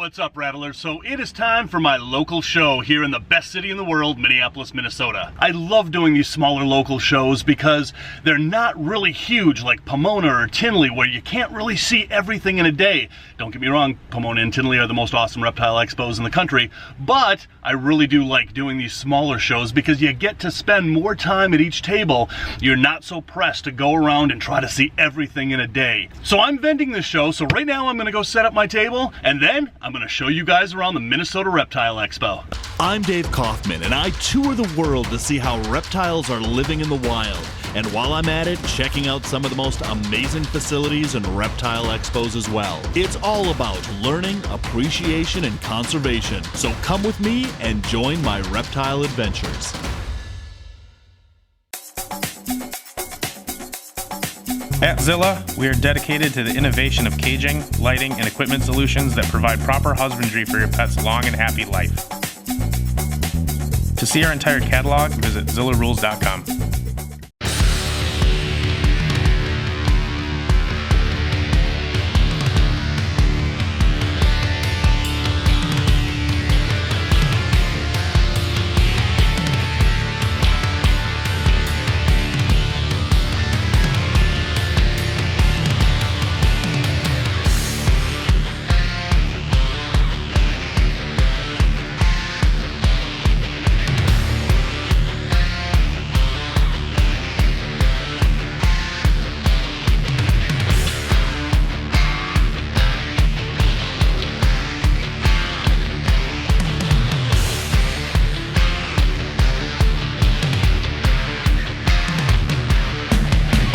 what's up, Rattlers? So it is time for my local show here in the best city in the world, Minneapolis, Minnesota. I love doing these smaller local shows because they're not really huge like Pomona or Tinley, where you can't really see everything in a day. Don't get me wrong, Pomona and Tinley are the most awesome reptile expos in the country, but I really do like doing these smaller shows because you get to spend more time at each table. You're not so pressed to go around and try to see everything in a day. So I'm vending this show, so right now I'm gonna go set up my table, and then I'm going to show you guys around the Minnesota Reptile Expo. I'm Dāv Kaufman, and I tour the world to see how reptiles are living in the wild. And while I'm at it, checking out some of the most amazing facilities and reptile expos as well. It's all about learning, appreciation, and conservation. So come with me and join my reptile adventures. At Zilla, we are dedicated to the innovation of caging, lighting, and equipment solutions that provide proper husbandry for your pet's long and happy life. To see our entire catalog, visit zillarules.com.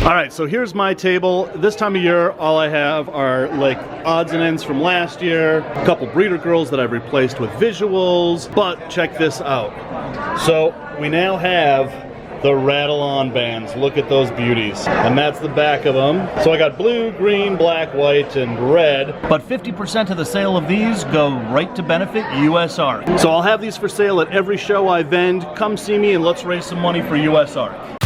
Alright, so here's my table. This time of year, all I have are like odds and ends from last year, a couple breeder girls that I've replaced with visuals, but check this out. So we now have the rattle-on bands. Look at those beauties. And that's the back of them. So I got blue, green, black, white, and red. But 50% of the sale of these go right to benefit USARK. So I'll have these for sale at every show I vend. Come see me and let's raise some money for USARK.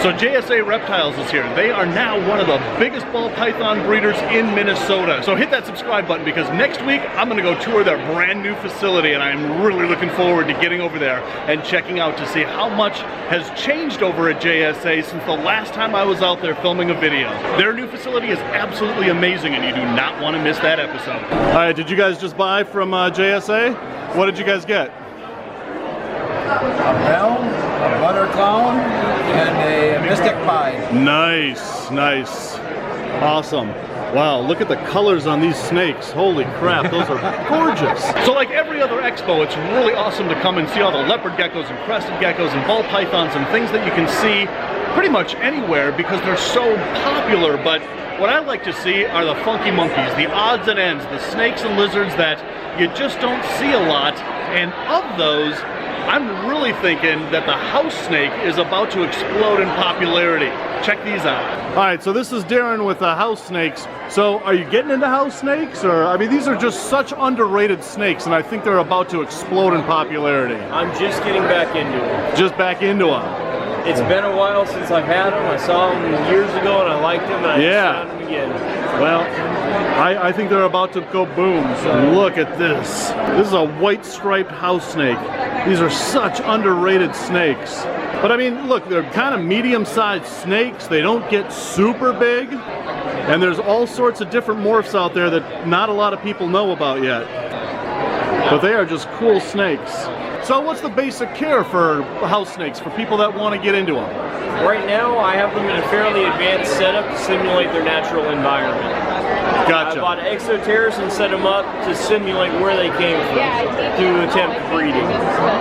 So JSA Reptiles is here. They are now one of the biggest ball python breeders in Minnesota. So hit that subscribe button because next week I'm gonna go tour their brand new facility, and I'm really looking forward to getting over there and checking out to see how much has changed over at JSA since the last time I was out there filming a video. Their new facility is absolutely amazing and you do not want to miss that episode. All right, did you guys just buy from JSA? What did you guys get? A bell, a butter clown, and a mystic pie. Nice, nice. Awesome. Wow, look at the colors on these snakes. Holy crap, those are gorgeous. So like every other expo, it's really awesome to come and see all the leopard geckos and crested geckos and ball pythons and things that you can see pretty much anywhere because they're so popular. But what I like to see are the funky monkeys, the odds and ends, the snakes and lizards that you just don't see a lot. And of those, I'm really thinking that the house snake is about to explode in popularity. Check these out. All right, so this is Darren with the house snakes. So are you getting into house snakes? Or, I mean, these are just such underrated snakes, and I think they're about to explode in popularity. I'm just getting back into them. Just back into them. It's been a while since I've had them. I saw them years ago and I liked them, and I just found them again. Well, I think they're about to go boom. So look at this. This is a white striped house snake. These are such underrated snakes. But I mean, look, they're kind of medium-sized snakes. They don't get super big. And there's all sorts of different morphs out there that not a lot of people know about yet. But they are just cool snakes. So what's the basic care for house snakes for people that want to get into them? Right now, I have them in a fairly advanced setup to simulate their natural environment. Gotcha. I bought exoterrors and set them up to simulate where they came from to attempt breeding.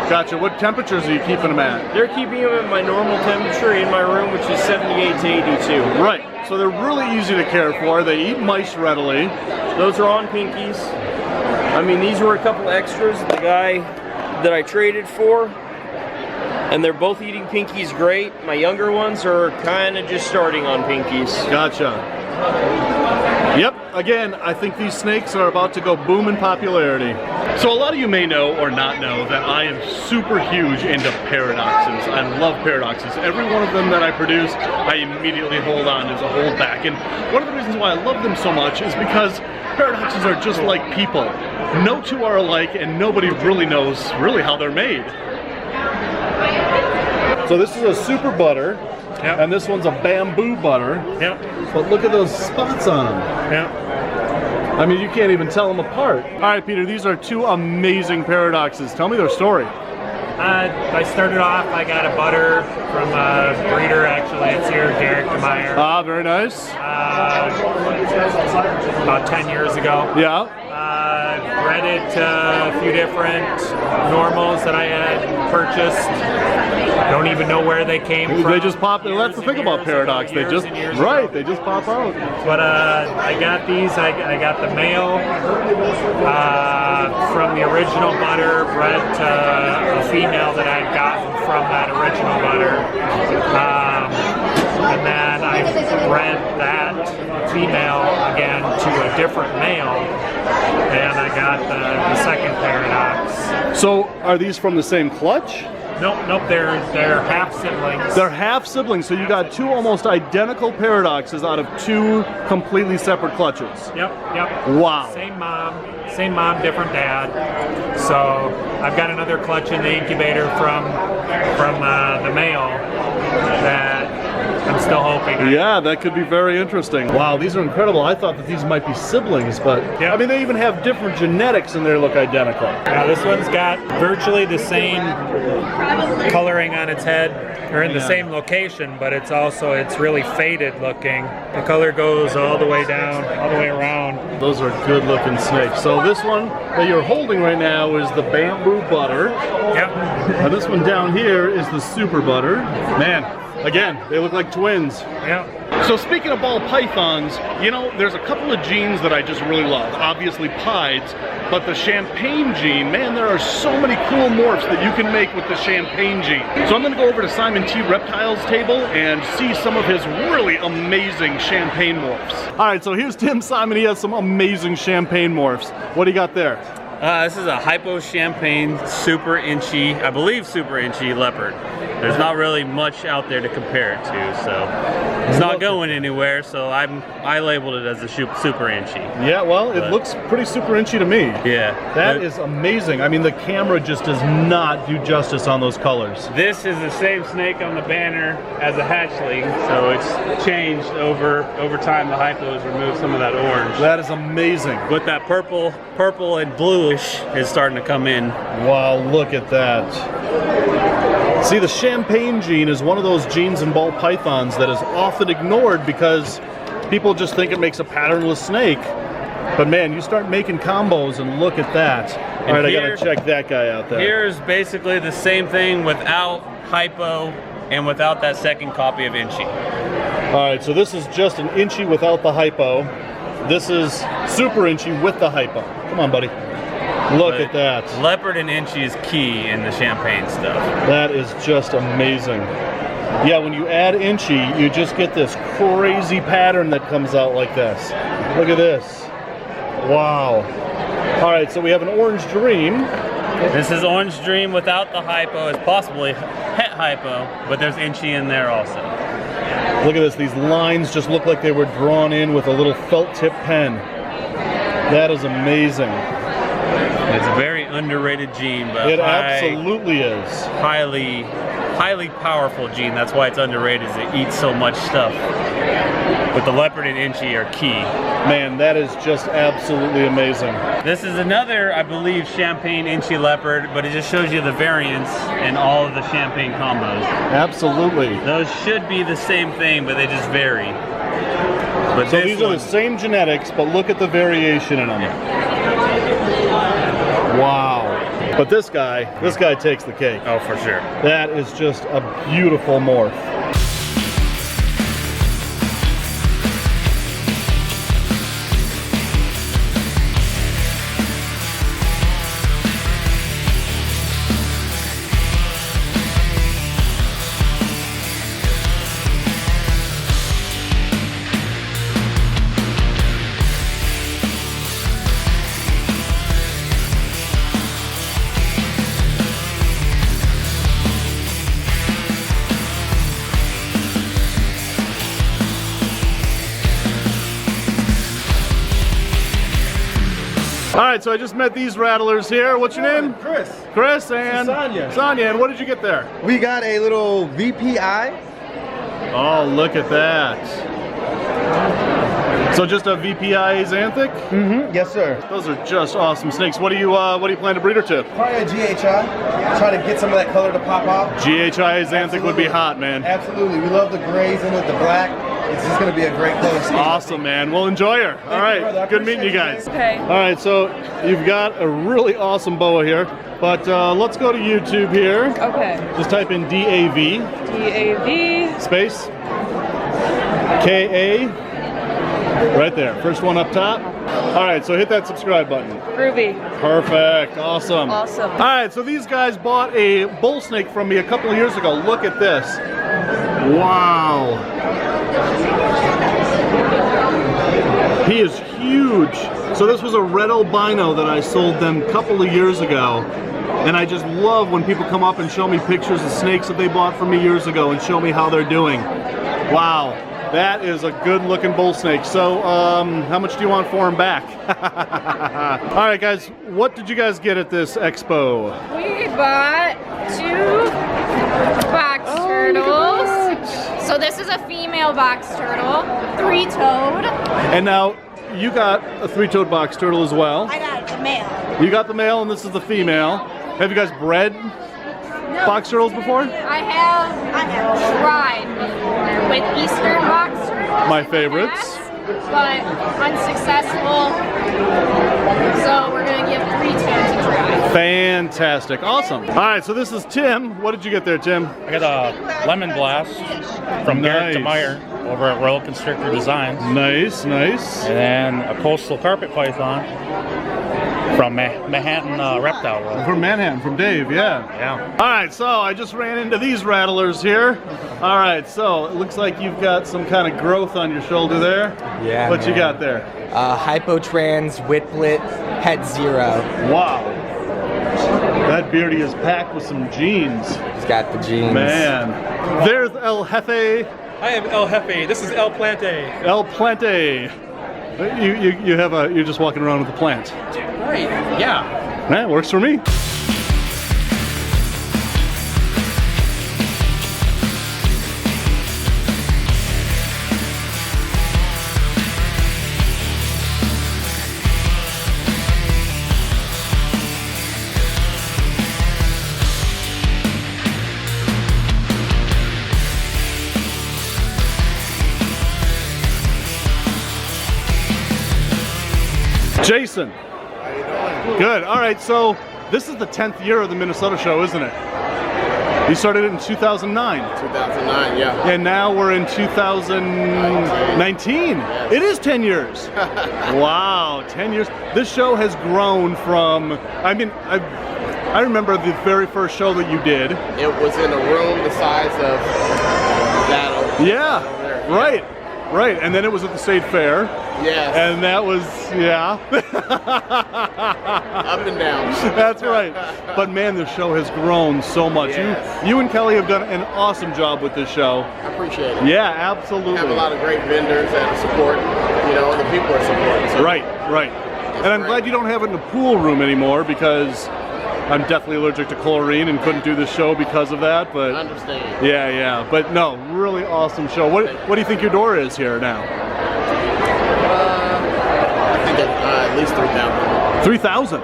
Gotcha. What temperatures are you keeping them at? They're keeping them at my normal temperature in my room, which is 78 to 82. Right. So they're really easy to care for. They eat mice readily. Those are on pinkies. I mean, these were a couple extras that the guy that I traded for And they're both eating pinkies great. My younger ones are kind of just starting on pinkies. Gotcha. Yep, again, I think these snakes are about to go boom in popularity. So a lot of you may know or not know that I am super huge into paradoxes. I love paradoxes. Every one of them that I produce, I immediately hold on as a holdback. And one of the reasons why I love them so much is because paradoxes are just like people. No two are alike and nobody really knows how they're made. So this is a super butter. Yep. And this one's a bamboo butter. Yep. But look at those spots on them. Yep. I mean, you can't even tell them apart. All right, Peter, these are two amazing paradoxes. Tell me their story. I started off, I got a butter from a breeder, actually. It's here, Derek Meyer. Ah, very nice. About 10 years ago. Yeah. Bred it to a few different normals that I had purchased. Don't even know where they came from. They just pop. That's the thing about paradox. They just they just pop out. But I got these. I got the male from the original butter, bred to a female that I'd gotten from that original butter, and then I bred that female again to a different male, and I got the second paradox. So are these from the same clutch? Nope, they're half siblings. They're half siblings, so you got two almost identical paradoxes out of two completely separate clutches. Yep. Wow. Same mom, different dad. So I've got another clutch in the incubator from the male that I'm still hoping. Yeah, that could be very interesting. Wow, these are incredible. I thought that these might be siblings, but I mean, they even have different genetics and they look identical. Yeah, this one's got virtually the same coloring on its head, or in the same location, but it's really faded looking. The color goes all the way down, all the way around. Those are good looking snakes. So this one that you're holding right now is the bamboo butter. Yep. And this one down here is the super butter. Man, again, they look like twins. Yep. So speaking of ball pythons, you know, there's a couple of genes that I just really love. Obviously pieds, but the champagne gene, man, there are so many cool morphs that you can make with the champagne gene. So I'm gonna go over to Simon T. Reptile's table and see some of his really amazing champagne morphs. All right, so here's Tim Simon. He has some amazing champagne morphs. What do you got there? This is a hypo champagne super inchy, I believe super inchy leopard. There's not really much out there to compare it to, so it's not going anywhere, so I labeled it as a super inchy. Yeah, well, it looks pretty super inchy to me. Yeah. That is amazing. I mean, the camera just does not do justice on those colors. This is the same snake on the banner as a hatchling, so it's changed over time. The hypo has removed some of that orange. That is amazing. But that purple and bluish is starting to come in. Wow, look at that. See, the champagne gene is one of those genes in ball pythons that is often ignored because people just think it makes a patternless snake. But man, you start making combos and look at that. All right, I gotta check that guy out there. Here's basically the same thing without hypo and without that second copy of inchy. All right, so this is just an inchy without the hypo. This is super inchy with the hypo. Come on, buddy. Look at that. Leopard and inchy is key in the champagne stuff. That is just amazing. Yeah, when you add inchy, you just get this crazy pattern that comes out like this. Look at this. Wow. All right, so we have an orange dream. This is orange dream without the hypo. It's possibly het hypo, but there's inchy in there also. Look at this. These lines just look like they were drawn in with a little felt tip pen. That is amazing. It's a very underrated gene, but it absolutely is. Highly powerful gene. That's why it's underrated, is it eats so much stuff. But the leopard and inchy are key. Man, that is just absolutely amazing. This is another, I believe, champagne inchy leopard, but it just shows you the variance in all of the champagne combos. Absolutely. Those should be the same thing, but they just vary. But so these are the same genetics, but look at the variation in them. Wow. But this guy takes the cake. Oh, for sure. That is just a beautiful morph. right, so I just met these rattlers here. What's your name? Chris. Chris and Sonia. Sonia, and what did you get there? We got a little VPI. Oh, look at that. So just a VPI xanthic? Mm-hmm. Yes, sir. Those are just awesome snakes. What do you plan to breed her to? Probably a GHI. Try to get some of that color to pop out. GHI xanthic would be hot, man. Absolutely. We love the grays in it, the black. It's just going to be a great color scheme. Awesome, man. Well, enjoy her. All right. Good meeting you guys. Okay. All right, so you've got a really awesome boa here, but let's go to YouTube here. Okay. Just type in DAV. DAV. Space. KA. Right there. First one up top. All right, so hit that subscribe button. Groovy. Perfect. Awesome. Awesome. All right, so these guys bought a bull snake from me a couple of years ago. Look at this. Wow. He is huge. So this was a red albino that I sold them a couple of years ago. And I just love when people come up and show me pictures of snakes that they bought from me years ago and show me how they're doing. Wow. That is a good looking bull snake. So how much do you want for him back? All right, guys, what did you guys get at this expo? We bought 2 box turtles. So this is a female box turtle, 3-toed. And now you got a 3-toed box turtle as well. I got the male. You got the male and this is the female. Have you guys bred box turtles before? I have tried before with Eastern box turtles. My favorites. But unsuccessful. So we're gonna give 3-toed a try. Fantastic. Awesome. All right, so this is Tim. What did you get there, Tim? I got a lemon blast from Garrett to Meyer over at Royal Constrictor Designs. Nice, nice. And then a coastal carpet python from Manhattan Reptile World. From Manhattan, from Dave, yeah. Yeah. All right, so I just ran into these rattlers here. All right, so it looks like you've got some kind of growth on your shoulder there. Yeah. What you got there? Hypotrans Whiplet Het Zero. Wow. That beardy is packed with some genes. He's got the genes. Man. There's El Jefe. I am El Jefe. This is El Plante. El Plante. You're just walking around with a plant. Right. Yeah. That works for me. Jason. How you doing? Good. All right, so this is the 10th year of the Minnesota show, isn't it? You started it in 2009. 2009, yeah. And now we're in 2019. Yes. It is 10 years. Wow, 10 years. This show has grown from, I mean, I remember the very first show that you did. It was in a room the size of that over there. Right. Right, and then it was at the State Fair. Yes. And that was, yeah. Up and down. That's right. But man, this show has grown so much. Yes. You and Kelly have done an awesome job with this show. I appreciate it. Yeah, absolutely. We have a lot of great vendors that support, you know, and the people are supporting. So right. And I'm glad you don't have it in the pool room anymore because I'm definitely allergic to chlorine and couldn't do this show because of that. But I understand. Yeah. But no, really awesome show. What do you think your door is here now? I think at least 3,000. 3,000?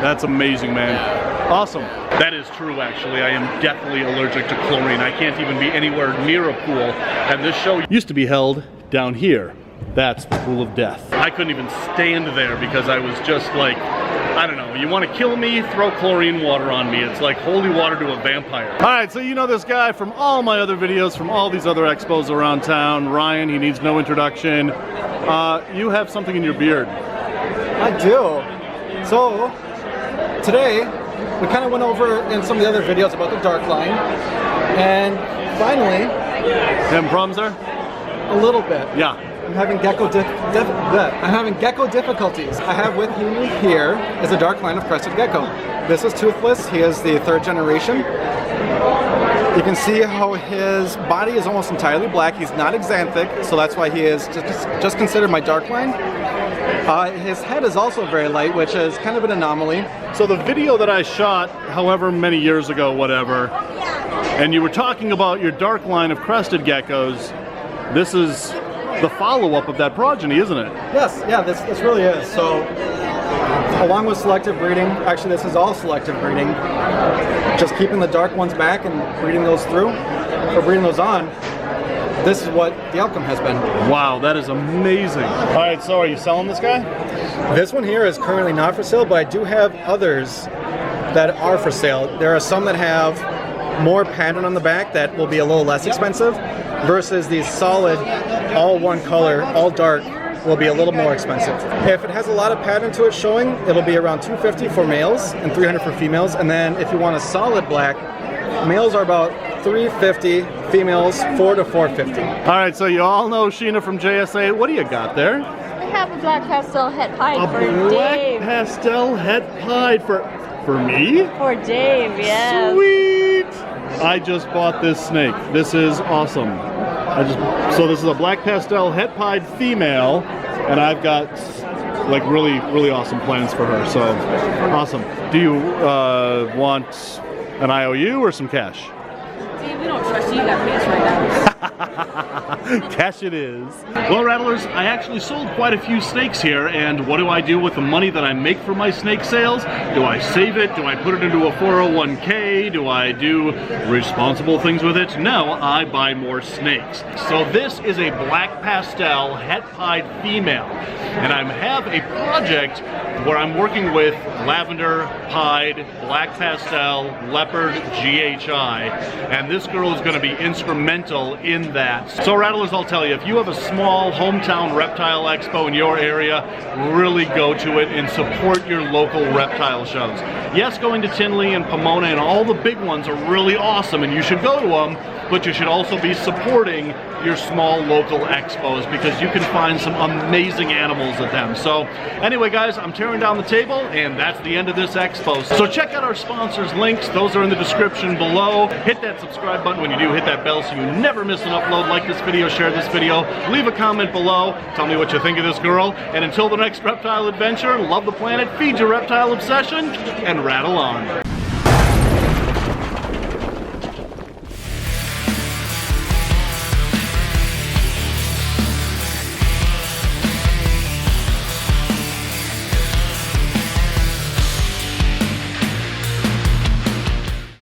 That's amazing, man. Yeah. Awesome. That is true, actually. I am definitely allergic to chlorine. I can't even be anywhere near a pool. And this show used to be held down here. That's the pool of death. I couldn't even stand there because I was just like, I don't know, you want to kill me, throw chlorine water on me. It's like holy water to a vampire. All right, so you know this guy from all my other videos, from all these other expos around town. Ryan, he needs no introduction. You have something in your beard. I do. So, today, we kind of went over in some of the other videos about the dark line, and finally... Having problems there? A little bit. Yeah. I'm having gecko difficulties. I have with me here is a dark line of crested gecko. This is toothless. He is the 3rd generation. You can see how his body is almost entirely black. He's not xanthic, so that's why he is just considered my dark line. His head is also very light, which is kind of an anomaly. So the video that I shot, however many years ago, whatever, and you were talking about your dark line of crested geckos, this is the follow-up of that progeny, isn't it? Yes, yeah, this really is. So, along with selective breeding, actually this is all selective breeding, just keeping the dark ones back and breeding those through, or breeding those on, this is what the outcome has been. Wow, that is amazing. All right, so are you selling this guy? This one here is currently not for sale, but I do have others that are for sale. There are some that have more pattern on the back that will be a little less expensive, versus these solid, all one color, all dark, will be a little more expensive. If it has a lot of pattern to it showing, it'll be around $250 for males and $300 for females. And then if you want a solid black, males are about $350, females $400 to $450. All right, so you all know Sheena from JSA. What do you got there? We have a black pastel het pied A for black Dave. pastel het pied for me? For Dave, yes. Sweet! I just bought this snake. This is awesome. So this is a black pastel het pied female, and I've got like really awesome plans for her. So awesome. Do you want an IOU or some cash? Dave, we don't trust you. You got pants right now. Cash it is. Well, Rattlers, I actually sold quite a few snakes here, and what do I do with the money that I make from my snake sales? Do I save it? Do I put it into a 401k? Do I do responsible things with it? No, I buy more snakes. So this is a black pastel het pied female, and I have a project where I'm working with lavender, pied, black pastel, leopard, GHI, and this girl is going to be instrumental in that. So Rattlers, I'll tell you, if you have a small hometown reptile expo in your area, really go to it and support your local reptile shows. Yes, going to Tinley and Pomona and all the big ones are really awesome and you should go to them, but you should also be supporting your small local expos because you can find some amazing animals at them. So anyway guys, I'm tearing down the table and that's the end of this expo. So check out our sponsors' links. Those are in the description below. Hit that subscribe button. When you do, hit that bell so you never miss an upload. Like this video, share this video, leave a comment below, tell me what you think of this girl, and until the next reptile adventure, love the planet, feed your reptile obsession, and rattle on.